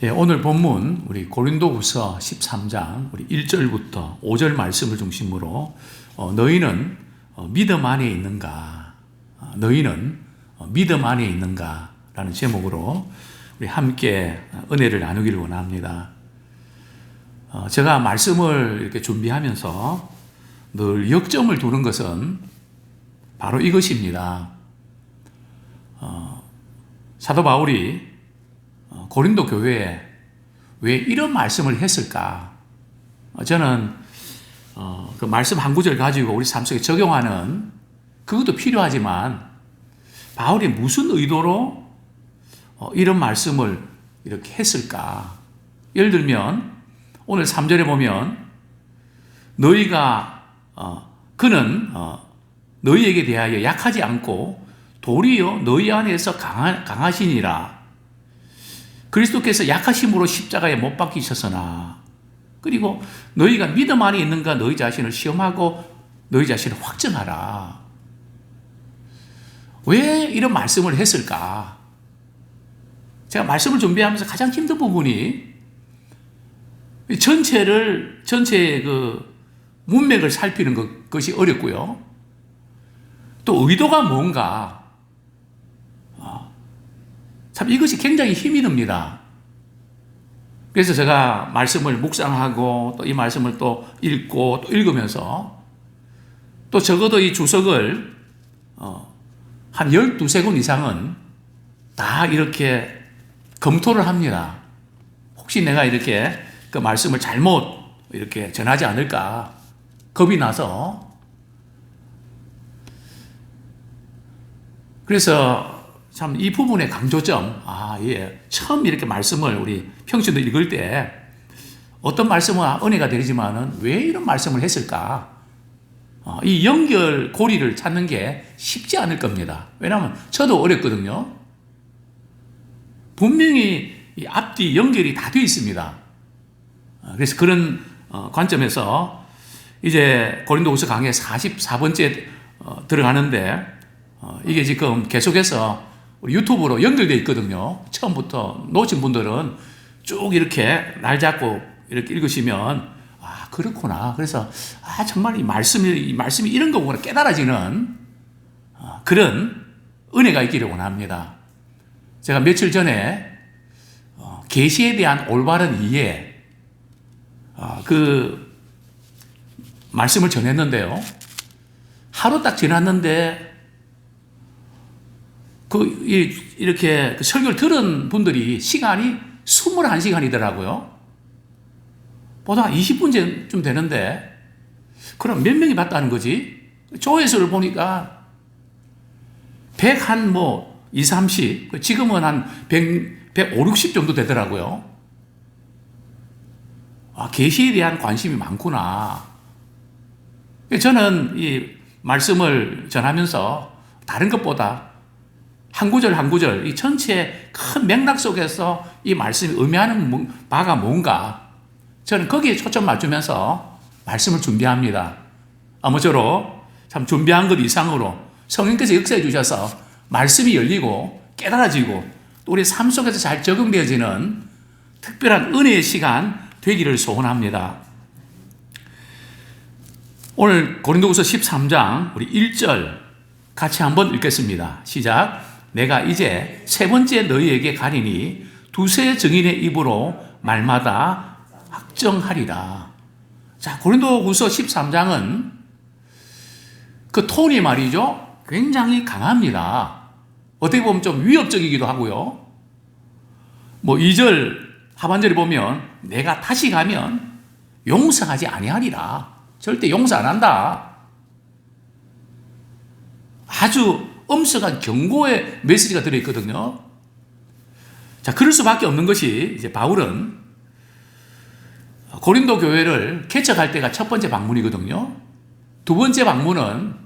예, 오늘 본문 우리 고린도후서 13장 우리 1절부터 5절 말씀을 중심으로 너희는 믿음 안에 있는가? 너희는 믿음 안에 있는가? 라는 제목으로 우리 함께 은혜를 나누기를 원합니다. 제가 말씀을 이렇게 준비하면서 늘 역점을 두는 것은 바로 이것입니다. 사도 바울이 고린도 교회에 왜 이런 말씀을 했을까? 저는 그 말씀 한 구절 가지고 우리 삶 속에 적용하는 그것도 필요하지만 바울이 무슨 의도로 이런 말씀을 이렇게 했을까? 예를 들면 오늘 3절에 보면 그는 너희에게 대하여 약하지 않고 도리어 너희 안에서 강하시니라. 그리스도께서 약하심으로 십자가에 못 박히셨으나 그리고 너희가 믿음 안에 있는가 너희 자신을 시험하고 너희 자신을 확증하라. 왜 이런 말씀을 했을까? 제가 말씀을 준비하면서 가장 힘든 부분이 전체의 그 문맥을 살피는 것이 어렵고요. 또 의도가 뭔가 참 이것이 굉장히 힘이 듭니다. 그래서 제가 말씀을 묵상하고 또 이 말씀을 또 읽고 또 읽으면서 또 적어도 이 주석을 한 12권 이상은 다 이렇게 검토를 합니다. 혹시 내가 이렇게 그 말씀을 잘못 이렇게 전하지 않을까 겁이 나서. 그래서 참 이 부분의 강조점, 처음 이렇게 말씀을 우리 평신도 읽을 때 어떤 말씀은 은혜가 되지만은 왜 이런 말씀을 했을까? 이 연결고리를 찾는 게 쉽지 않을 겁니다. 왜냐하면 저도 어렵거든요. 분명히 이 앞뒤 연결이 다 되어 있습니다. 그래서 그런 관점에서 이제 고린도후서 강의 44번째 들어가는데 이게 지금 계속해서 유튜브로 연결되어 있거든요. 처음부터 놓친 분들은 쭉 이렇게 날 잡고 이렇게 읽으시면 그렇구나. 그래서 정말 이 말씀이 이런 거구나 깨달아지는 그런 은혜가 있기를 원합니다. 제가 며칠 전에 계시에 대한 올바른 이해 그 말씀을 전했는데요. 하루 딱 지났는데 이렇게 설교를 들은 분들이 시간이 21시간이더라고요. 보다 20분쯤 되는데, 그럼 몇 명이 봤다는 거지? 조회수를 보니까 20, 30, 지금은 한 150, 60 정도 되더라고요. 계시에 대한 관심이 많구나. 저는 이 말씀을 전하면서 다른 것보다 한 구절 한 구절 이 전체 큰 맥락 속에서 이 말씀이 의미하는 바가 뭔가 저는 거기에 초점 맞추면서 말씀을 준비합니다. 아무쪼록 참 준비한 것 이상으로 성령께서 역사해 주셔서 말씀이 열리고 깨달아지고 또 우리 삶 속에서 잘 적용되어지는 특별한 은혜의 시간 되기를 소원합니다. 오늘 고린도후서 13장 우리 1절 같이 한번 읽겠습니다. 시작. 내가 이제 세 번째 너희에게 가리니 두세 증인의 입으로 말마다 확정하리라. 자, 고린도후서 13장은 그 톤이 말이죠. 굉장히 강합니다. 어떻게 보면 좀 위협적이기도 하고요. 2절 하반절에 보면 내가 다시 가면 용서하지 아니하리라. 절대 용서 안 한다. 아주 엄격한 경고의 메시지가 들어있거든요. 자, 그럴 수밖에 없는 것이 이제 바울은 고린도 교회를 개척할 때가 첫 번째 방문이거든요. 두 번째 방문은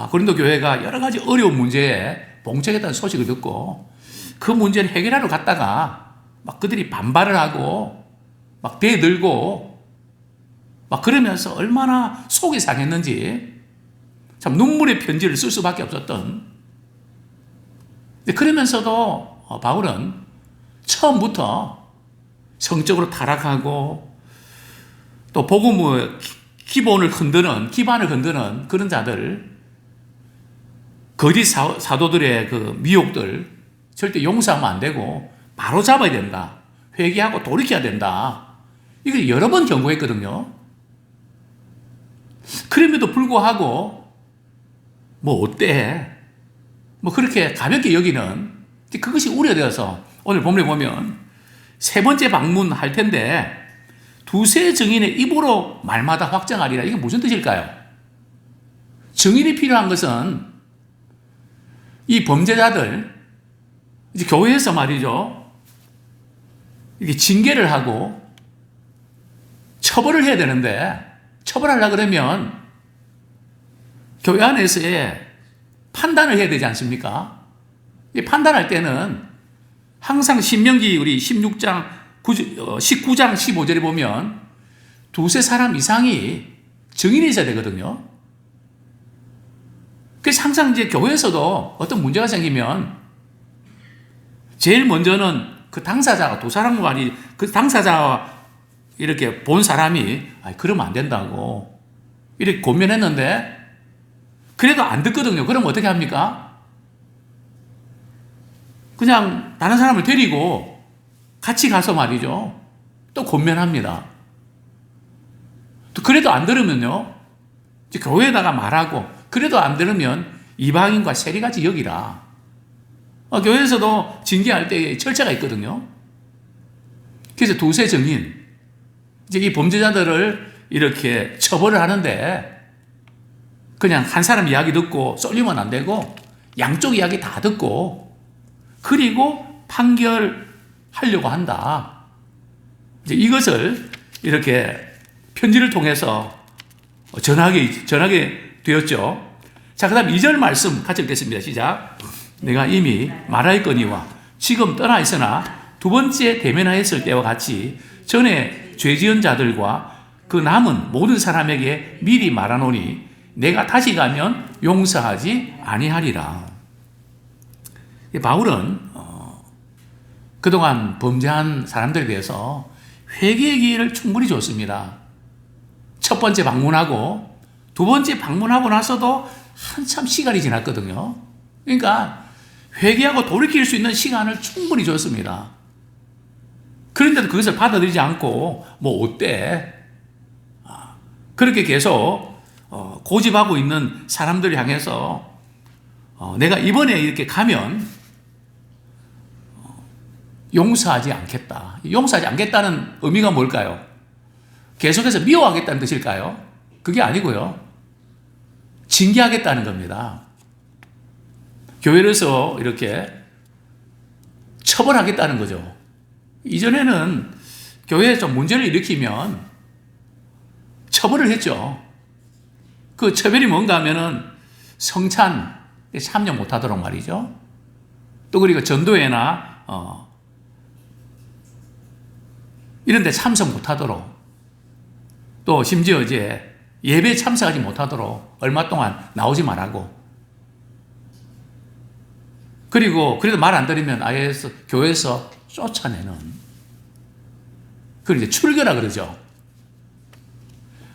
고린도 교회가 여러 가지 어려운 문제에 봉착했다는 소식을 듣고 그 문제를 해결하러 갔다가 막 그들이 반발을 하고 막 대들고 막 그러면서 얼마나 속이 상했는지 참 눈물의 편지를 쓸 수밖에 없었던. 그러면서도 바울은 처음부터 성적으로 타락하고 또 복음의 기반을 흔드는 그런 자들, 거짓 사도들의 그 미혹들 절대 용서하면 안 되고 바로 잡아야 된다. 회개하고 돌이켜야 된다. 이걸 여러 번 경고했거든요. 그럼에도 불구하고 뭐 어때? 뭐 그렇게 가볍게 여기는 그것이 우려되어서 오늘 본문에 보면 세 번째 방문할 텐데 두세 증인의 입으로 말마다 확정하리라. 이게 무슨 뜻일까요? 증인이 필요한 것은 이 범죄자들, 이제 교회에서 말이죠, 이렇게 징계를 하고 처벌을 해야 되는데, 처벌하려고 그러면 교회 안에서의 판단을 해야 되지 않습니까? 이 판단할 때는 항상 신명기 우리 19장 15절에 보면 두세 사람 이상이 증인이 있어야 되거든요. 그래서 항상 이제 교회에서도 어떤 문제가 생기면 제일 먼저는 그 당사자가, 두 사람과 아니 그 당사자와 이렇게 본 사람이 그러면 안 된다고 이렇게 권면했는데 그래도 안 듣거든요. 그럼 어떻게 합니까? 그냥 다른 사람을 데리고 같이 가서 말이죠, 또 권면합니다. 또 그래도 안 들으면요, 이제 교회에다가 말하고, 그래도 안 들으면 이방인과 세리같이 여기라. 교회에서도 징계할 때 절차가 있거든요. 그래서 두세 증인, 이제 이 범죄자들을 이렇게 처벌을 하는데 그냥 한 사람 이야기 듣고 쏠리면 안 되고 양쪽 이야기 다 듣고 그리고 판결하려고 한다. 이제 이것을 이렇게 편지를 통해서 전하게 되었죠. 자, 그 다음 2절 말씀 같이 읽겠습니다. 시작. 내가 이미 말하였거니와 지금 떠나 있으나 두 번째 대면하였을 때와 같이 전에 죄 지은 자들과 그 남은 모든 사람에게 미리 말하노니 내가 다시 가면 용서하지 아니하리라. 바울은 그동안 범죄한 사람들에 대해서 회개의 기회를 충분히 줬습니다. 첫 번째 방문하고 두 번째 방문하고 나서도 한참 시간이 지났거든요. 그러니까 회개하고 돌이킬 수 있는 시간을 충분히 줬습니다. 그런데도 그것을 받아들이지 않고 뭐 어때? 그렇게 계속 고집하고 있는 사람들을 향해서 내가 이번에 이렇게 가면 용서하지 않겠다. 용서하지 않겠다는 의미가 뭘까요? 계속해서 미워하겠다는 뜻일까요? 그게 아니고요. 징계하겠다는 겁니다. 교회에서 이렇게 처벌하겠다는 거죠. 이전에는 교회에 좀 문제를 일으키면 처벌을 했죠. 그 처벌이 뭔가 하면은 성찬 참여 못하도록 말이죠. 또 그리고 전도회나 이런 데 참석 못하도록, 또 심지어 이제 예배에 참석하지 못하도록 얼마 동안 나오지 말라고, 그리고 그래도 말 안 들으면 아예 교회에서 쫓아내는, 그걸 이제 출교라 그러죠.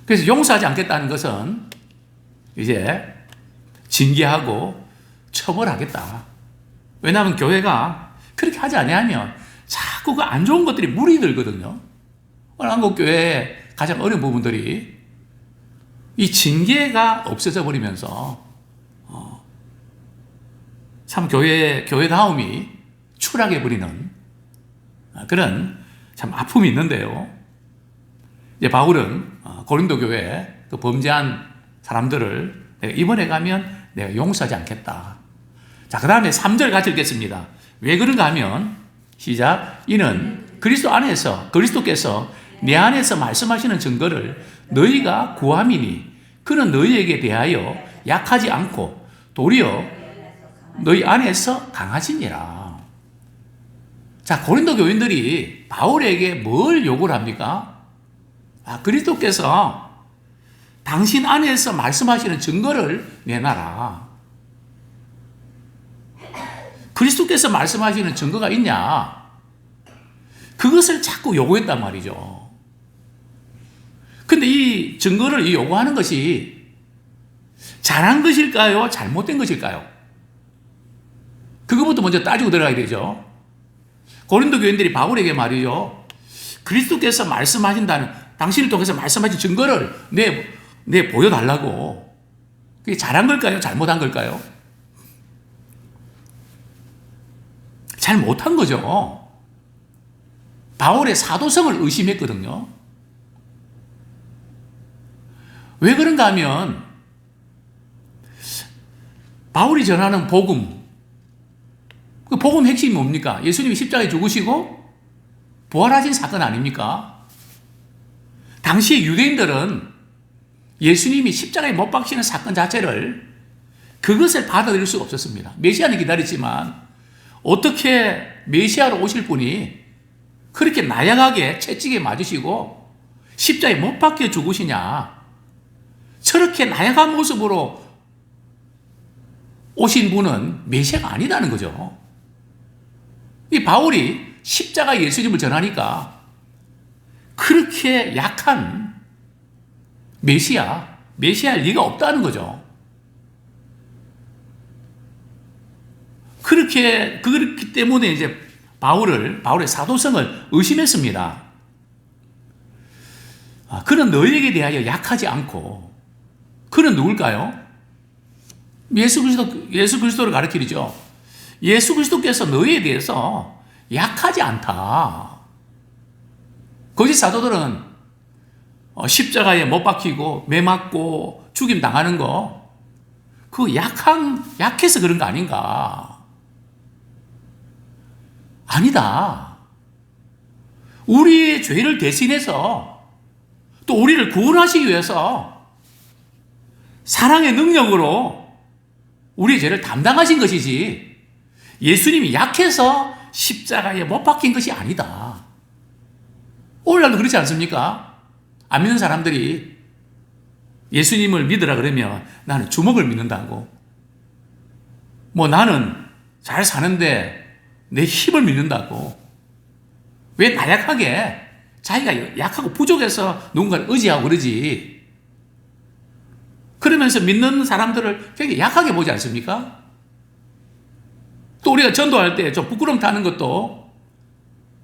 그래서 용서하지 않겠다는 것은 이제 징계하고 처벌하겠다. 왜냐하면 교회가 그렇게 하지 아니하면 자꾸 그 안 좋은 것들이 물이 들거든요. 오늘 한국 교회의 가장 어려운 부분들이 이 징계가 없어져 버리면서 참 교회다움이 추락해 버리는 그런 참 아픔이 있는데요. 이제 바울은 고린도 교회 그 범죄한 사람들을 내가 이번에 가면 내가 용서하지 않겠다. 자, 그 다음에 3절 같이 읽겠습니다. 왜 그런가 하면 시작. 이는 그리스도께서 내 안에서 말씀하시는 증거를 너희가 구함이니 그는 너희에게 대하여 약하지 않고 도리어 너희 안에서 강하시니라. 자, 고린도 교인들이 바울에게 뭘 요구를 합니까? 그리스도께서 당신 안에서 말씀하시는 증거를 내놔라. 그리스도께서 말씀하시는 증거가 있냐? 그것을 자꾸 요구했단 말이죠. 근데 이 증거를 요구하는 것이 잘한 것일까요? 잘못된 것일까요? 그것부터 먼저 따지고 들어가야 되죠. 고린도 교인들이 바울에게 말이죠. 그리스도께서 말씀하신다는, 당신을 통해서 말씀하신 증거를 내 보여달라고. 그게 잘한 걸까요? 잘못한 걸까요? 잘못한 거죠. 바울의 사도성을 의심했거든요. 왜 그런가 하면 바울이 전하는 복음, 그 복음 핵심이 뭡니까? 예수님이 십자가에 죽으시고 부활하신 사건 아닙니까? 당시 유대인들은 예수님이 십자가에 못 박히는 사건 자체를 그것을 받아들일 수가 없었습니다. 메시아는 기다렸지만 어떻게 메시아로 오실 분이 그렇게 나약하게 채찍에 맞으시고 십자가에 못 박혀 죽으시냐? 저렇게 나약한 모습으로 오신 분은 메시아가 아니다는 거죠. 이 바울이 십자가 예수님을 전하니까 그렇게 약한 메시아일 리가 없다는 거죠. 그렇기 때문에 이제 바울의 사도성을 의심했습니다. 그는 너희에게 대하여 약하지 않고, 그는 누굴까요? 예수 그리스도를 가리키죠. 예수 그리스도께서 너희에 대해서 약하지 않다. 거짓 사도들은 십자가에 못 박히고 매 맞고 죽임 당하는 거, 그 약해서 그런 거 아닌가? 아니다. 우리의 죄를 대신해서 또 우리를 구원하시기 위해서 사랑의 능력으로 우리의 죄를 담당하신 것이지 예수님이 약해서 십자가에 못 박힌 것이 아니다. 오늘날도 그렇지 않습니까? 안 믿는 사람들이 예수님을 믿으라 그러면 나는 주먹을 믿는다고, 나는 잘 사는데 내 힘을 믿는다고, 왜 나약하게 자기가 약하고 부족해서 누군가를 의지하고 그러지. 그러면서 믿는 사람들을 되게 약하게 보지 않습니까? 또 우리가 전도할 때 좀 부끄럼 타는 것도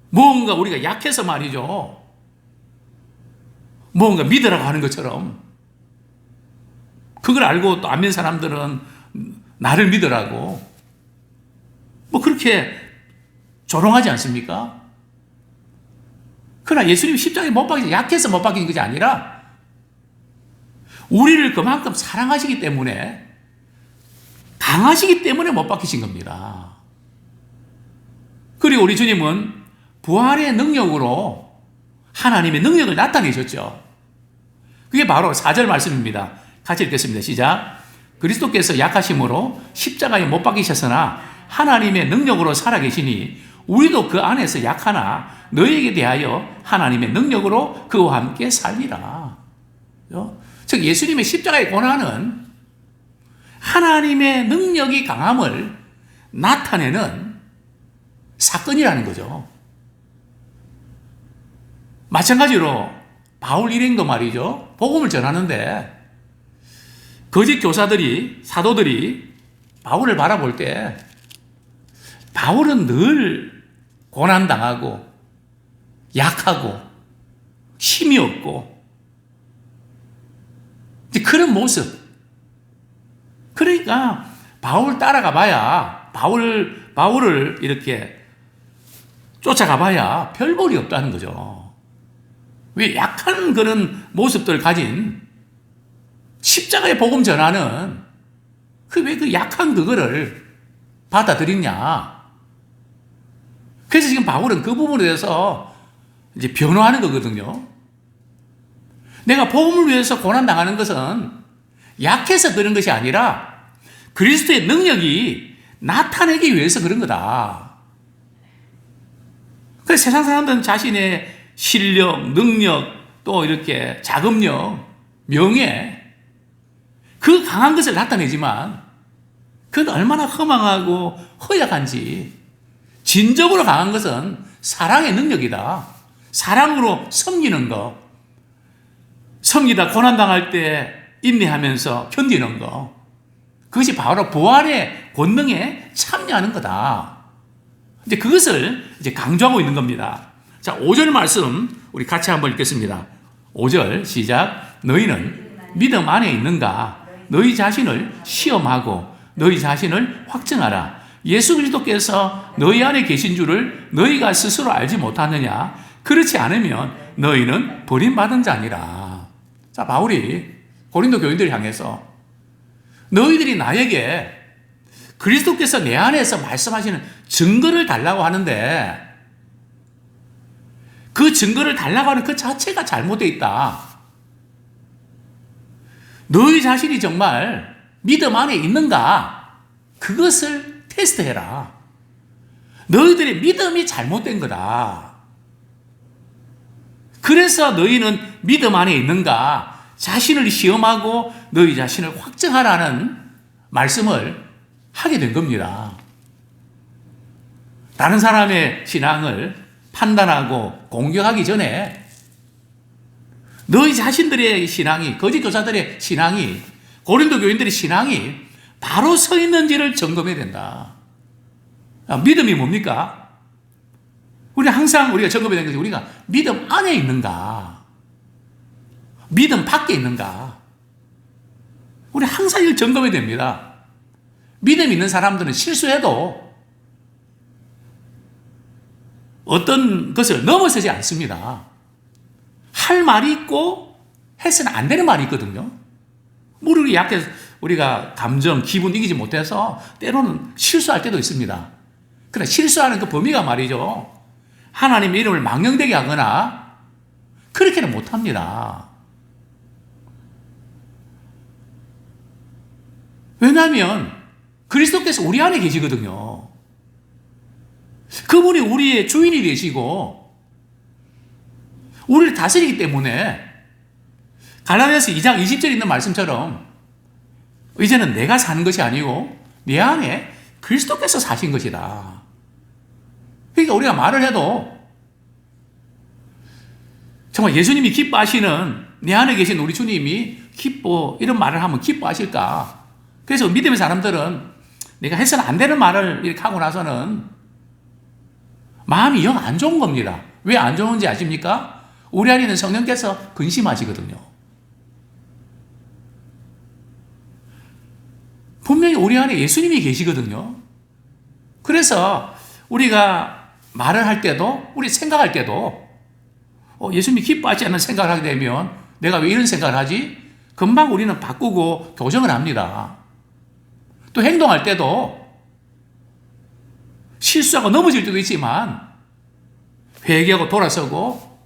뭔가 우리가 약해서 말이죠. 뭔가 믿으라고 하는 것처럼 그걸 알고 또 안 믿는 사람들은 나를 믿으라고 그렇게 조롱하지 않습니까? 그러나 예수님이 십자가에 못 박히지 약해서 못 박힌 것이 아니라 우리를 그만큼 사랑하시기 때문에, 강하시기 때문에 못 박히신 겁니다. 그리고 우리 주님은 부활의 능력으로 하나님의 능력을 나타내셨죠. 그게 바로 4절 말씀입니다. 같이 읽겠습니다. 시작. 그리스도께서 약하심으로 십자가에 못 박히셨으나 하나님의 능력으로 살아계시니 우리도 그 안에서 약하나 너희에게 대하여 하나님의 능력으로 그와 함께 살리라. 즉 예수님의 십자가의 고난은 하나님의 능력이 강함을 나타내는 사건이라는 거죠. 마찬가지로 바울 일행도 말이죠. 복음을 전하는데 거짓 교사들이, 사도들이 바울을 바라볼 때 바울은 늘 고난당하고 약하고 힘이 없고 그런 모습. 그러니까 바울 따라가 봐야, 바울을 이렇게 쫓아가 봐야 별 볼이 없다는 거죠. 왜 약한 그런 모습들을 가진 십자가의 복음 전하는 왜 그 약한 그거를 받아들이냐. 그래서 지금 바울은 그 부분에 대해서 이제 변호하는 거거든요. 내가 복음을 위해서 고난당하는 것은 약해서 그런 것이 아니라 그리스도의 능력이 나타내기 위해서 그런 거다. 그래서 세상 사람들은 자신의 실력, 능력, 또 이렇게 자금력, 명예, 그 강한 것을 나타내지만 그건 얼마나 허망하고 허약한지, 진정으로 강한 것은 사랑의 능력이다. 사랑으로 섬기는 거. 섬기다 고난당할 때 인내하면서 견디는 거. 그것이 바로 부활의 권능에 참여하는 거다. 이제 그것을 이제 강조하고 있는 겁니다. 자, 5절 말씀 우리 같이 한번 읽겠습니다. 5절 시작. 너희는 믿음 안에 있는가? 너희 자신을 시험하고 너희 자신을 확증하라. 예수 그리스도께서 너희 안에 계신 줄을 너희가 스스로 알지 못하느냐? 그렇지 않으면 너희는 버림받은 자니라. 자, 바울이 고린도 교인들을 향해서 너희들이 나에게 그리스도께서 내 안에서 말씀하시는 증거를 달라고 하는데 그 증거를 달라고 하는 그 자체가 잘못되어 있다. 너희 자신이 정말 믿음 안에 있는가? 그것을 테스트해라. 너희들의 믿음이 잘못된 거다. 그래서 너희는 믿음 안에 있는가? 자신을 시험하고 너희 자신을 확증하라는 말씀을 하게 된 겁니다. 다른 사람의 신앙을 판단하고 공격하기 전에 너희 자신들의 신앙이, 거짓 교사들의 신앙이, 고린도 교인들의 신앙이 바로 서 있는지를 점검해야 된다. 믿음이 뭡니까? 항상 우리가 점검해야 되는 것이 우리가 믿음 안에 있는가? 믿음 밖에 있는가? 우리 항상 이걸 점검해야 됩니다. 믿음 있는 사람들은 실수해도 어떤 것을 넘어서지 않습니다. 할 말이 있고 해서는 안 되는 말이 있거든요. 무릎이 약해서 우리가 감정, 기분 이기지 못해서 때로는 실수할 때도 있습니다. 그러나 실수하는 그 범위가 말이죠. 하나님의 이름을 망령되게 하거나 그렇게는 못합니다. 왜냐하면 그리스도께서 우리 안에 계시거든요. 그분이 우리의 주인이 되시고 우리를 다스리기 때문에 갈라디아서 2장 20절에 있는 말씀처럼 이제는 내가 사는 것이 아니고 내 안에 그리스도께서 사신 것이다. 그러니까 우리가 말을 해도 정말 예수님이 기뻐하시는 내 안에 계신 우리 주님이 이런 말을 하면 기뻐하실까? 그래서 믿음의 사람들은 내가 해서는 안 되는 말을 이렇게 하고 나서는 마음이 영 안 좋은 겁니다. 왜 안 좋은지 아십니까? 우리 안에 있는 성령께서 근심하시거든요. 분명히 우리 안에 예수님이 계시거든요. 그래서 우리가 말을 할 때도, 우리 생각할 때도 예수님이 기뻐하지 않는 생각을 하게 되면 내가 왜 이런 생각을 하지? 금방 우리는 바꾸고 교정을 합니다. 또 행동할 때도 실수하고 넘어질 때도 있지만 회개하고 돌아서고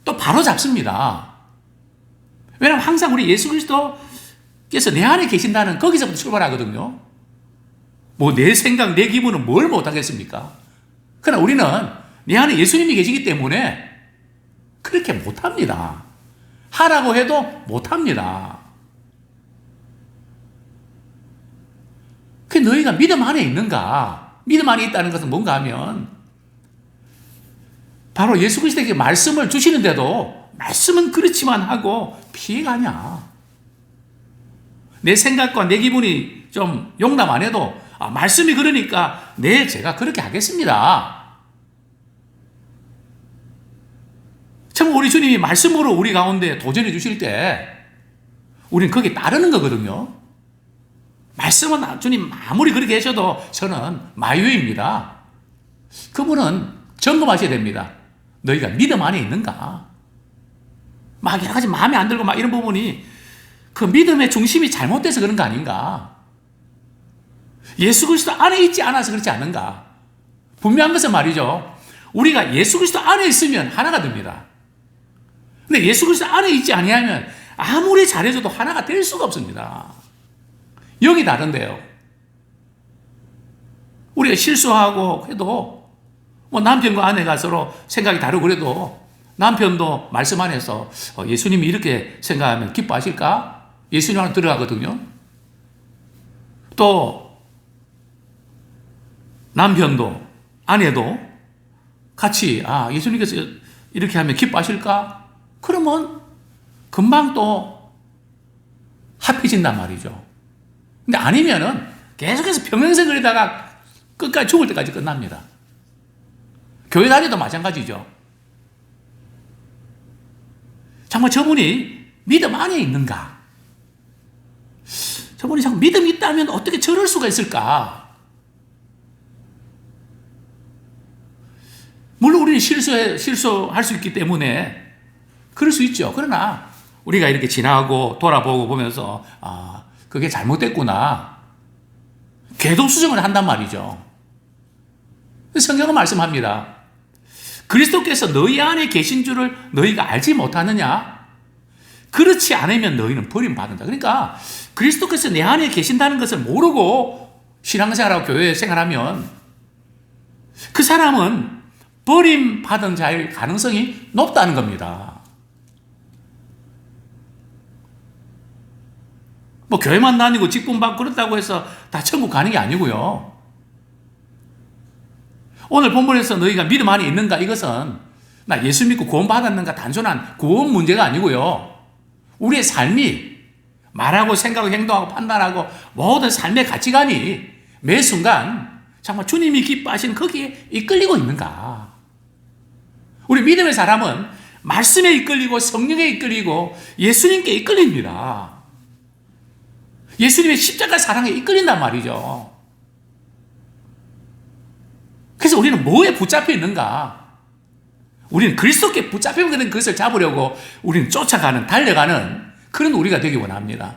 또 바로 잡습니다. 왜냐하면 항상 우리 예수 그리스도께서 내 안에 계신다는 거기서부터 출발하거든요. 뭐 내 생각, 내 기분은 뭘 못하겠습니까? 그러나 우리는 내 안에 예수님이 계시기 때문에 그렇게 못합니다. 하라고 해도 못합니다. 그 너희가 믿음 안에 있는가? 믿음 안에 있다는 것은 뭔가 하면 바로 예수 그리스도에게 말씀을 주시는데도 말씀은 그렇지만 하고 피해가냐? 내 생각과 내 기분이 좀 용납 안 해도 말씀이 그러니까 제가 그렇게 하겠습니다. 참 우리 주님이 말씀으로 우리 가운데 도전해 주실 때 우리는 거기에 따르는 거거든요. 말씀은 주님 아무리 그렇게 하셔도 저는 마유입니다. 그분은 점검하셔야 됩니다. 너희가 믿음 안에 있는가? 막 여러 가지 마음에 안 들고 막 이런 부분이 그 믿음의 중심이 잘못돼서 그런 거 아닌가? 예수 그리스도 안에 있지 않아서 그렇지 않는가? 분명한 것은 말이죠. 우리가 예수 그리스도 안에 있으면 하나가 됩니다. 근데 예수 그리스도 안에 있지 아니하면 아무리 잘해줘도 하나가 될 수가 없습니다. 영이 다른데요. 우리가 실수하고 해도 뭐 남편과 아내가 서로 생각이 다르고 그래도 남편도 말씀 안에서 예수님이 이렇게 생각하면 기뻐하실까? 예수님 안에 들어가거든요. 또 남편도 아내도 같이 예수님께서 이렇게 하면 기뻐하실까? 그러면 금방 또 합해진단 말이죠. 근데 아니면은 계속해서 평행선 그리다가 끝까지 죽을 때까지 끝납니다. 교회 다니도 마찬가지죠. 정말 저분이 믿음 안에 있는가? 저분이 자꾸 믿음이 있다면 어떻게 저럴 수가 있을까? 물론 우리는 실수할 수 있기 때문에 그럴 수 있죠. 그러나 우리가 이렇게 지나고 돌아보고 보면서 그게 잘못됐구나. 궤도 수정을 한단 말이죠. 성경은 말씀합니다. 그리스도께서 너희 안에 계신 줄을 너희가 알지 못하느냐? 그렇지 않으면 너희는 버림받는다. 그러니까 그리스도께서 내 안에 계신다는 것을 모르고 신앙생활하고 교회 생활하면 그 사람은 버림받은 자일 가능성이 높다는 겁니다. 뭐 교회만 다니고 직분 받고 그렇다고 해서 다 천국 가는 게 아니고요. 오늘 본문에서 너희가 믿음 안에 있는가? 이것은 나 예수 믿고 구원 받았는가? 단순한 구원 문제가 아니고요. 우리의 삶이 말하고 생각하고 행동하고 판단하고 모든 삶의 가치관이 매 순간 정말 주님이 기뻐하신 거기에 이끌리고 있는가? 우리 믿음의 사람은 말씀에 이끌리고 성령에 이끌리고 예수님께 이끌립니다. 예수님의 십자가 사랑에 이끌린단 말이죠. 그래서 우리는 뭐에 붙잡혀 있는가? 우리는 그리스도께 붙잡혀 있는 것을 잡으려고 우리는 쫓아가는, 달려가는 그런 우리가 되기 원합니다.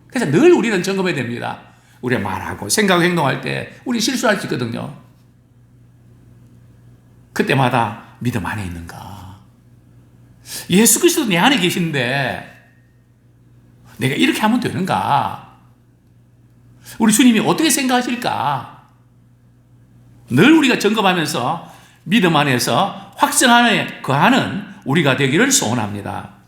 그래서 늘 우리는 점검해야 됩니다. 우리가 말하고 생각하고 행동할 때 우리 실수할 수 있거든요. 그때마다 믿음 안에 있는가? 예수 그리스도 내 안에 계신데 내가 이렇게 하면 되는가? 우리 주님이 어떻게 생각하실까? 늘 우리가 점검하면서 믿음 안에서 확신 안에 거하는 우리가 되기를 소원합니다.